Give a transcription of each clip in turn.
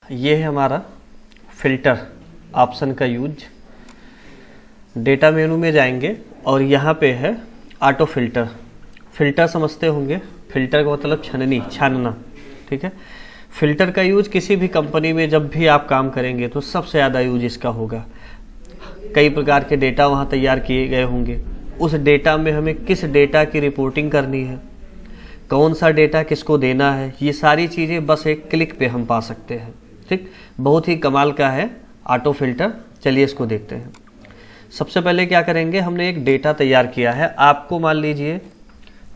ये है हमारा फिल्टर ऑप्शन का यूज। डेटा मेनू में जाएंगे और यहाँ पे है ऑटो फिल्टर। फिल्टर समझते होंगे, फिल्टर का मतलब छननी, छानना, ठीक है। फिल्टर का यूज किसी भी कंपनी में जब भी आप काम करेंगे तो सबसे ज़्यादा यूज इसका होगा। कई प्रकार के डेटा वहाँ तैयार किए गए होंगे, उस डेटा में हमें किस डेटा की रिपोर्टिंग करनी है, कौन सा डेटा किसको देना है, ये सारी चीज़ें बस एक क्लिक पे हम पा सकते हैं, ठीक। बहुत ही कमाल का है ऑटो फिल्टर। चलिए इसको देखते हैं। सबसे पहले क्या करेंगे, हमने एक डेटा तैयार किया है। आपको मान लीजिए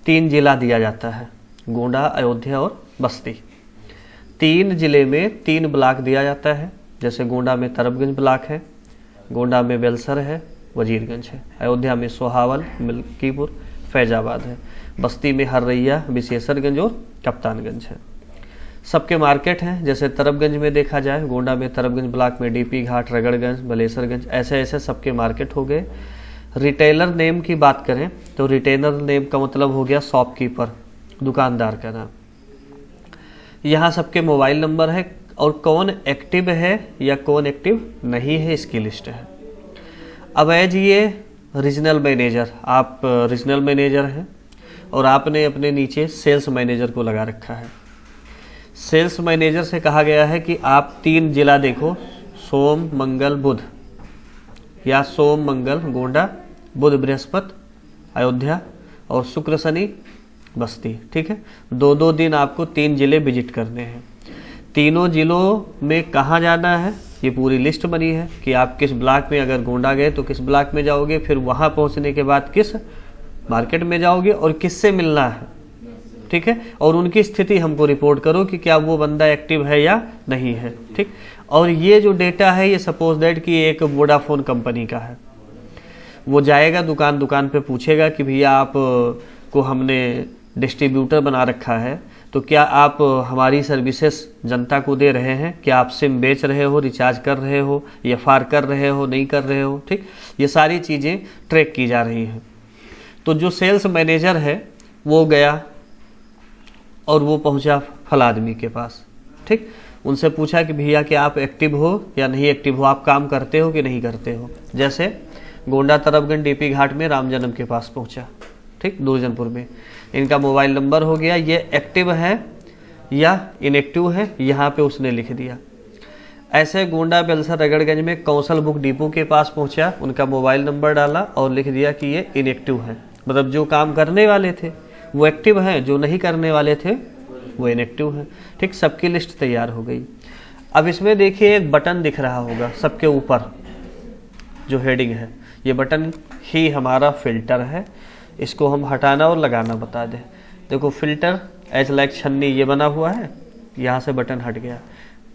3 जिला दिया जाता है, गोंडा, अयोध्या और बस्ती। 3 जिले में 3 ब्लॉक दिया जाता है। जैसे गोंडा में तरबगंज ब्लॉक है, गोंडा में बेलसर है, वजीरगंज है, अयोध्या में सोहावल, मिल्कीपुर, फैजाबाद है, बस्ती में हररैया, विशेषरगंज और कप्तानगंज है। सबके मार्केट हैं। जैसे तरबगंज में देखा जाए, गोंडा में तरबगंज ब्लॉक में डीपी घाट, रगड़गंज, बलेसरगंज, ऐसे ऐसे सबके मार्केट हो गए। रिटेलर नेम की बात करें तो रिटेलर नेम का मतलब हो गया शॉपकीपर, दुकानदार का नाम। यहाँ सबके मोबाइल नंबर है और कौन एक्टिव है या कौन एक्टिव नहीं है इसकी लिस्ट है। अब एज ये रीजनल मैनेजर, आप रीजनल मैनेजर हैं और आपने अपने नीचे सेल्स मैनेजर को लगा रखा है। सेल्स मैनेजर से कहा गया है कि आप 3 जिला देखो, सोम, मंगल, बुध, या सोम मंगल गोंडा, बुध बृहस्पति अयोध्या और शुक्र शनि बस्ती, ठीक है। 2-2 दिन आपको 3 जिले विजिट करने हैं। तीनों जिलों में कहाँ जाना है ये पूरी लिस्ट बनी है कि आप किस ब्लॉक में, अगर गोंडा गए तो किस ब्लॉक में जाओगे, फिर वहाँ पहुँचने के बाद किस मार्केट में जाओगे और किससे मिलना है, ठीक है। और उनकी स्थिति हमको रिपोर्ट करो कि क्या वो बंदा एक्टिव है या नहीं है, ठीक। और ये जो डेटा है ये सपोज दैट कि एक वोडाफोन कंपनी का है। वो जाएगा दुकान दुकान पे पूछेगा कि भैया आप को हमने डिस्ट्रीब्यूटर बना रखा है, तो क्या आप हमारी सर्विसेज जनता को दे रहे हैं, क्या आप सिम बेच रहे हो, रिचार्ज कर रहे हो, एफआर कर रहे हो, नहीं कर रहे हो, ठीक। ये सारी चीज़ें ट्रैक की जा रही हैं। तो जो सेल्स मैनेजर है वो गया और वो पहुंचा फल आदमी के पास, ठीक। उनसे पूछा कि भैया क्या आप एक्टिव हो या नहीं एक्टिव हो, आप काम करते हो कि नहीं करते हो। जैसे गोंडा तरबगंज डीपी घाट में राम जन्म के पास पहुंचा, ठीक, दुर्जनपुर में। इनका मोबाइल नंबर हो गया, ये एक्टिव है या इनएक्टिव है, यहाँ पे उसने लिख दिया। ऐसे गोंडा, बेलसर, रगड़गंज में कौशल बुक डिपो के पास पहुंचा, उनका मोबाइल नंबर डाला और लिख दिया कि ये इनएक्टिव है। मतलब जो काम करने वाले थे वो एक्टिव हैं, जो नहीं करने वाले थे वो इनएक्टिव हैं, ठीक। सबकी लिस्ट तैयार हो गई। अब इसमें देखिए एक बटन दिख रहा होगा सबके ऊपर जो हेडिंग है, ये बटन ही हमारा फिल्टर है। इसको हम हटाना और लगाना बता दें। देखो फिल्टर एज लाइक छन्नी ये बना हुआ है, यहाँ से बटन हट गया,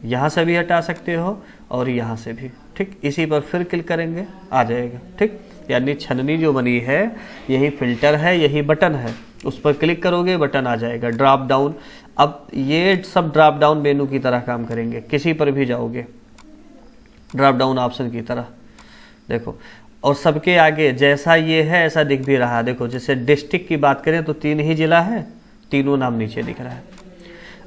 यहाँ से भी हटा सकते हो और यहाँ से भी, ठीक। इसी पर फिर क्लिक करेंगे आ जाएगा, ठीक। यानी छन्नी जो बनी है यही फिल्टर है, यही बटन है। उस पर क्लिक करोगे बटन आ जाएगा, ड्रॉप डाउन। अब ये सब ड्रॉप डाउन मेनू की तरह काम करेंगे, किसी पर भी जाओगे ड्रॉप डाउन ऑप्शन की तरह, देखो। और सबके आगे जैसा ये है ऐसा दिख भी रहा। देखो जैसे डिस्ट्रिक्ट की बात करें तो 3 ही जिला है, तीनों नाम नीचे दिख रहा है।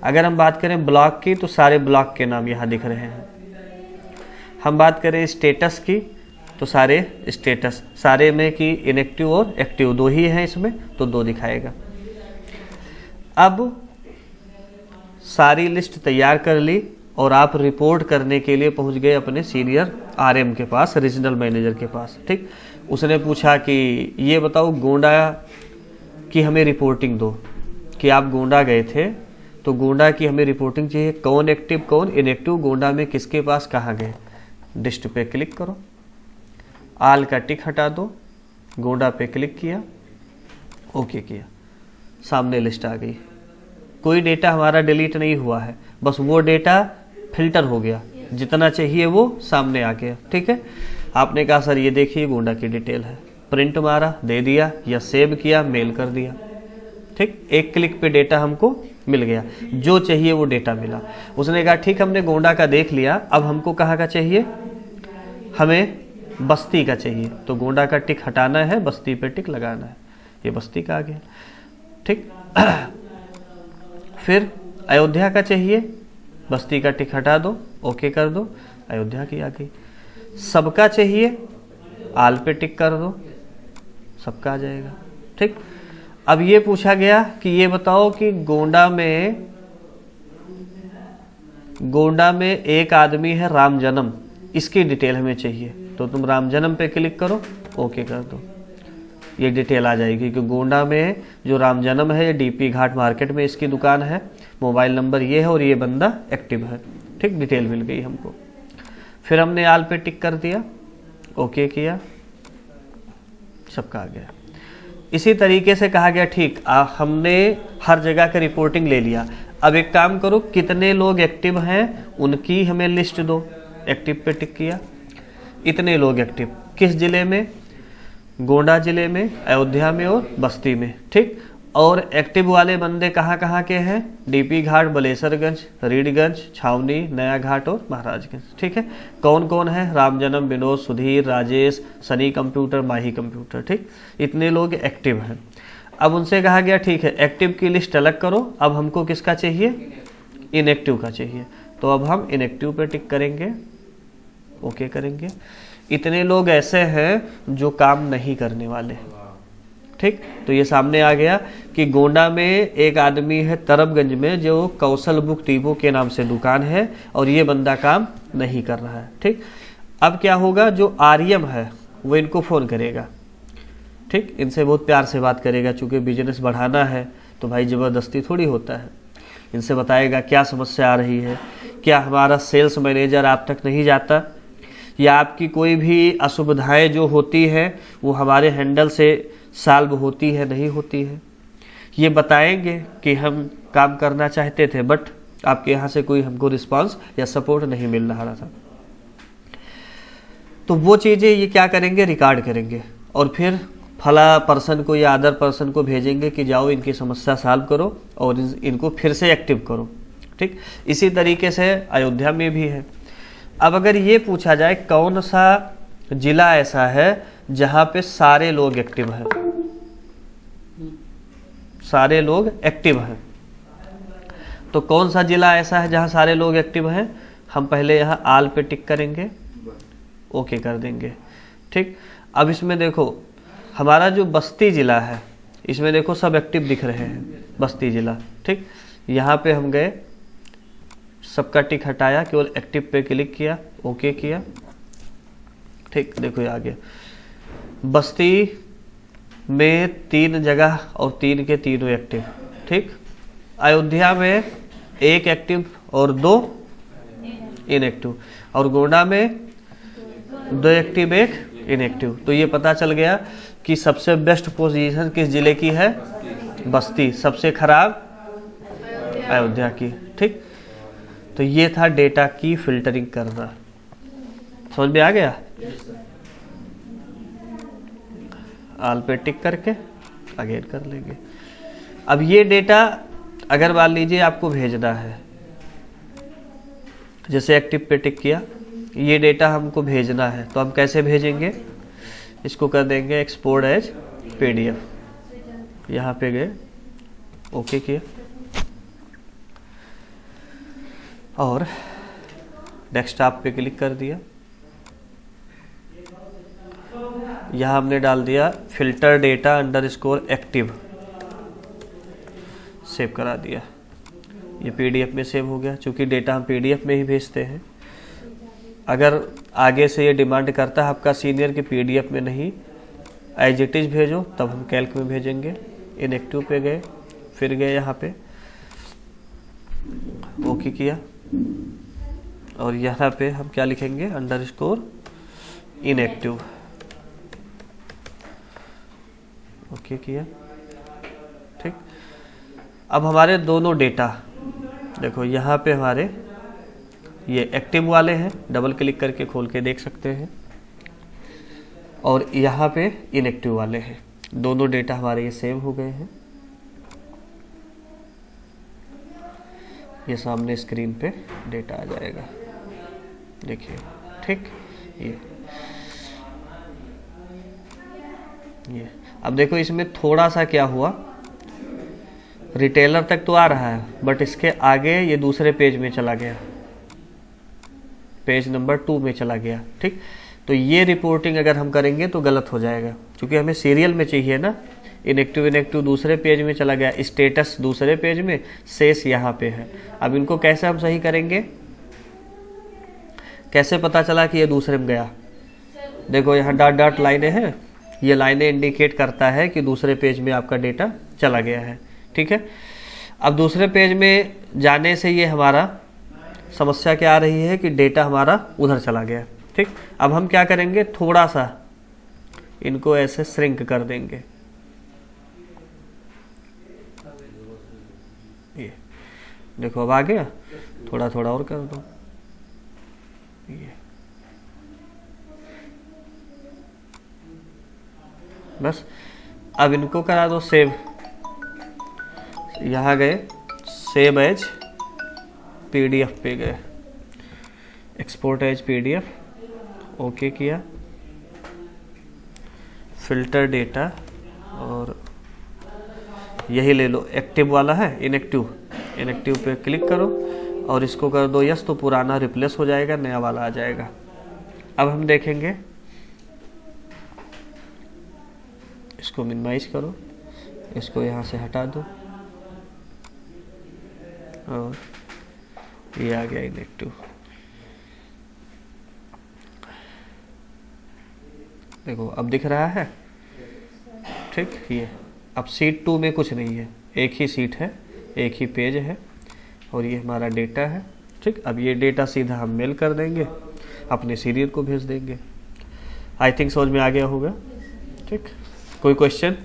अगर हम बात करें ब्लॉक की तो सारे ब्लॉक के नाम यहाँ दिख रहे हैं। हम बात करें स्टेटस की तो सारे स्टेटस, सारे में कि इनएक्टिव और एक्टिव 2 ही हैं इसमें, तो 2 दिखाएगा। अब सारी लिस्ट तैयार कर ली और आप रिपोर्ट करने के लिए पहुंच गए अपने सीनियर आरएम के पास, रीजनल मैनेजर के पास, ठीक। उसने पूछा कि ये बताओ गोंडा की हमें रिपोर्टिंग दो, कि आप गोंडा गए थे तो गोंडा की हमें रिपोर्टिंग चाहिए, कौन एक्टिव कौन इनएक्टिव, गोंडा में किसके पास कहाँ गए। लिस्ट पे क्लिक करो, आल का टिक हटा दो, गोंडा पे क्लिक किया, ओके किया, सामने लिस्ट आ गई। कोई डेटा हमारा डिलीट नहीं हुआ है, बस वो डेटा फिल्टर हो गया, जितना चाहिए वो सामने आ गया, ठीक है। आपने कहा सर ये देखिए गोंडा की डिटेल है, प्रिंट मारा, दे दिया या सेव किया, मेल कर दिया, ठीक। एक क्लिक पे डेटा हमको मिल गया, जो चाहिए वो डेटा मिला। उसने कहा ठीक हमने गोंडा का देख लिया, अब हमको कहाँ का चाहिए, हमें बस्ती का चाहिए। तो गोंडा का टिक हटाना है, बस्ती पे टिक लगाना है, ये बस्ती का आ गया, ठीक। फिर अयोध्या का चाहिए, बस्ती का टिक हटा दो, ओके कर दो, अयोध्या की आ गई। सबका चाहिए, आल पे टिक कर दो, सबका आ जाएगा। ठीक, अब ये पूछा गया कि ये बताओ कि गोंडा में एक आदमी है राम जन्म, इसकी डिटेल हमें चाहिए, तो तुम राम जन्म पे क्लिक करो, ओके कर दो, ये डिटेल आ जाएगी कि गोंडा में जो राम जन्म है, ये डीपी घाट मार्केट में इसकी दुकान है, मोबाइल नंबर ये है और ये बंदा एक्टिव है। ठीक, डिटेल मिल गई हमको। फिर हमने आल पे टिक कर दिया, ओके किया, सबका आ गया। इसी तरीके से कहा गया ठीक, हमने हर जगह का रिपोर्टिंग ले लिया, अब एक काम करो, कितने लोग एक्टिव हैं उनकी हमें लिस्ट दो। एक्टिव पे टिक किया, इतने लोग एक्टिव, किस जिले में, गोंडा जिले में, अयोध्या में और बस्ती में। ठीक, और एक्टिव वाले बंदे कहाँ कहाँ के हैं, डीपी घाट, बलेसरगंज, रीडगंज, छावनी, नया घाट और महाराजगंज। ठीक है, कौन कौन है, राम जन्म, विनोद, सुधीर, राजेश, सनी कंप्यूटर, माही कंप्यूटर। ठीक, इतने लोग एक्टिव हैं। अब उनसे कहा गया ठीक है, एक्टिव की लिस्ट अलग करो, अब हमको किसका चाहिए, इनएक्टिव का चाहिए, तो अब हम इनएक्टिव पे टिक करेंगे, ओके करेंगे। इतने लोग ऐसे हैं जो काम नहीं करने वाले। ठीक, तो ये सामने आ गया कि गोंडा में एक आदमी है तरबगंज में जो कौशल बुक टीबो के नाम से दुकान है और ये बंदा काम नहीं कर रहा है। ठीक, अब क्या होगा, जो आर्यम है वो इनको फ़ोन करेगा। ठीक, इनसे बहुत प्यार से बात करेगा, चूँकि बिजनेस बढ़ाना है तो भाई ज़बरदस्ती थोड़ी होता है। इनसे बताएगा क्या समस्या आ रही है, क्या हमारा सेल्स मैनेजर आप तक नहीं जाता, या आपकी कोई भी असुविधाएं जो होती है वो हमारे हैंडल से सॉल्व होती है नहीं होती है। ये बताएंगे कि हम काम करना चाहते थे बट आपके यहाँ से कोई हमको रिस्पांस या सपोर्ट नहीं मिल रहा था, तो वो चीज़ें ये क्या करेंगे, रिकॉर्ड करेंगे और फिर फला पर्सन को या अदर पर्सन को भेजेंगे कि जाओ इनकी समस्या सॉल्व करो और इनको फिर से एक्टिव करो। ठीक, इसी तरीके से अयोध्या में भी है। अब अगर ये पूछा जाए कौन सा जिला ऐसा है जहाँ पे सारे लोग एक्टिव हैं, सारे लोग एक्टिव हैं, तो कौन सा जिला ऐसा है जहाँ सारे लोग एक्टिव हैं, हम पहले यहाँ आल पे टिक करेंगे, ओके कर देंगे। ठीक, अब इसमें देखो हमारा जो बस्ती जिला है, इसमें देखो सब एक्टिव दिख रहे हैं, बस्ती जिला। ठीक, यहाँ पे हम गए, सबका टिक हटाया, केवल एक्टिव पे क्लिक किया, ओके किया। ठीक, देखो ये आ गया, बस्ती में 3 जगह और 3 के तीनों एक्टिव। ठीक, अयोध्या में 1 एक्टिव और 2 इनएक्टिव, और गोंडा में 2 एक्टिव 1 इनएक्टिव। तो ये पता चल गया कि सबसे बेस्ट पोजीशन किस जिले की है, बस्ती, सबसे खराब अयोध्या की। ठीक, तो ये था डेटा की फिल्टरिंग करना, समझ में आ गया। आल पे टिक करके अगेन कर लेंगे। अब ये डेटा अगर मान लीजिए आपको भेजना है, जैसे एक्टिव पे टिक किया, ये डेटा हमको भेजना है तो हम कैसे भेजेंगे, इसको कर देंगे एक्सपोर्ट एज PDF। यहाँ पे गए, ओके किया और डेस्कटॉप पे क्लिक कर दिया। यहाँ हमने डाल दिया filter data underscore active, save करा दिया। ये PDF में सेव हो गया, क्योंकि डेटा हम PDF में ही भेजते हैं। अगर आगे से ये डिमांड करता है आपका सीनियर कि PDF में नहीं एज इट इज भेजो, तब हम कैल्क में भेजेंगे। इनएक्टिव पे गए, फिर गए यहाँ पे, ओके किया और यहाँ पे हम क्या लिखेंगे, अंडरस्कोर इनएक्टिव, ओके किया। ठीक, अब हमारे दोनों डेटा देखो, यहाँ पे हमारे ये एक्टिव वाले हैं, डबल क्लिक करके खोल के देख सकते हैं, और यहाँ पे इनएक्टिव वाले हैं। दोनों डेटा हमारे ये सेव हो गए हैं, ये सामने स्क्रीन पे डेटा आ जाएगा, देखिए। ठीक, ये अब देखो इसमें थोड़ा सा क्या हुआ, रिटेलर तक तो आ रहा है बट इसके आगे ये दूसरे पेज में चला गया। पेज नंबर 2 में चला गया। ठीक, तो ये रिपोर्टिंग अगर हम करेंगे तो गलत हो जाएगा, क्योंकि हमें सीरियल में चाहिए ना। इनएक्टिव दूसरे पेज में चला गया, स्टेटस दूसरे पेज में, शेष यहाँ पे है। अब इनको कैसे हम सही करेंगे, कैसे पता चला कि ये दूसरे में गया? देखो यहाँ डॉट डॉट लाइनें हैं, ये लाइनें इंडिकेट करता है कि दूसरे पेज में आपका डेटा चला गया है। ठीक है, अब दूसरे पेज में जाने से ये हमारा समस्या क्या आ रही है कि डेटा हमारा उधर चला गया। ठीक, अब हम क्या करेंगे, थोड़ा सा इनको ऐसे श्रिंक कर देंगे। ये देखो अब आ गया, थोड़ा थोड़ा और कर दो। ये बस, अब इनको करा दो सेव। यहाँ गए, सेव एज पीडीएफ पे गए, एक्सपोर्ट एज पीडीएफ, ओके किया, फिल्टर डेटा, और यही ले लो, एक्टिव वाला है, इनएक्टिव पे क्लिक करो और इसको कर दो यस, तो पुराना रिप्लेस हो जाएगा, नया वाला आ जाएगा। अब हम देखेंगे, इसको मिनिमाइज करो, इसको यहाँ से हटा दो, और ये आ गया इनएक्टिव। देखो अब दिख रहा है। ठीक, ये अब सीट 2 में कुछ नहीं है, एक ही सीट है, एक ही पेज है, और ये हमारा डेटा है। ठीक, अब ये डेटा सीधा हम मेल कर देंगे, अपने सीरियल को भेज देंगे। आई थिंक समझ में आ गया होगा। ठीक, कोई क्वेश्चन?